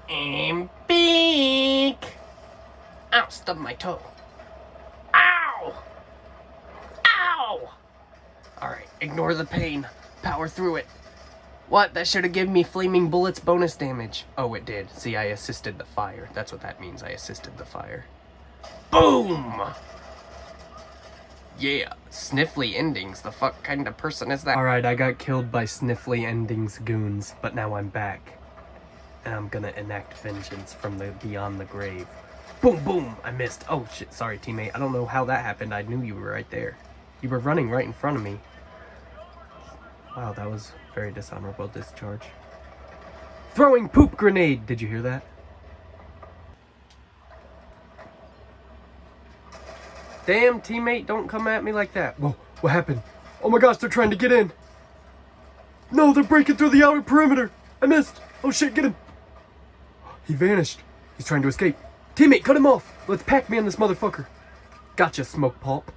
And beak. Ow, stubbed my toe. Ow! Ow! Alright, ignore the pain. Power through it. What? That should have given me flaming bullets bonus damage. Oh, it did. See, I assisted the fire. That's what that means. I assisted the fire. Boom! Yeah, Sniffly Endings. The fuck kind of person is that? Alright, I got killed by Sniffly Endings goons, but now I'm back. And I'm gonna enact vengeance from the beyond the grave. Boom, boom! I missed. Oh, shit. Sorry, teammate. I don't know how that happened. I knew you were right there. You were running right in front of me. Wow, that was very dishonorable discharge. Throwing poop grenade! Did you hear that? Damn, teammate, don't come at me like that. Whoa, what happened? Oh my gosh, they're trying to get in. No, they're breaking through the outer perimeter. I missed. Oh shit, get him. He vanished. He's trying to escape. Teammate, cut him off. Let's Pac-Man this motherfucker. Gotcha, smoke pulp.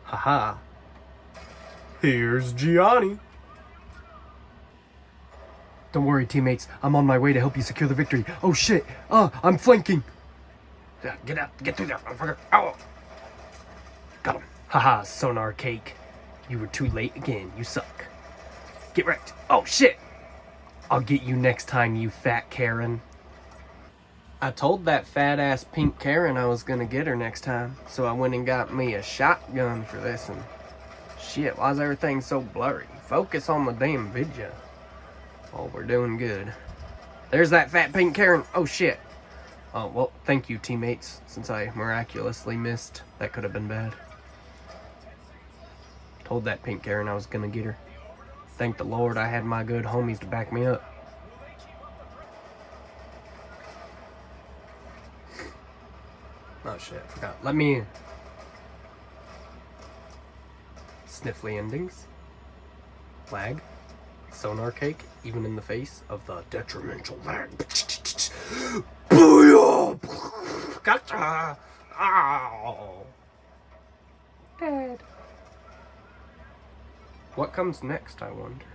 Haha. Here's Gianni. Don't worry, teammates. I'm on my way to help you secure the victory. Oh shit. I'm flanking. Get out. Get through there, motherfucker. Ow. Got him. Haha, sonar cake. You were too late again. You suck. Get wrecked. Oh shit. I'll get you next time, you fat Karen. I told that fat ass pink Karen I was gonna get her next time, so I went and got me a shotgun for this, and shit, why's everything so blurry? Focus on the damn video. Oh, we're doing good. There's that fat pink Karen. Oh shit. Oh, well, thank you, teammates, since I miraculously missed. That could have been bad. Told that pink Karen I was gonna get her. Thank the Lord I had my good homies to back me up. Oh shit, I forgot. Let me... Sniffly Endings. Lag. Sonar cake, even in the face of the detrimental lag. Booyah! Gotcha! Ow! Dead. What comes next, I wonder?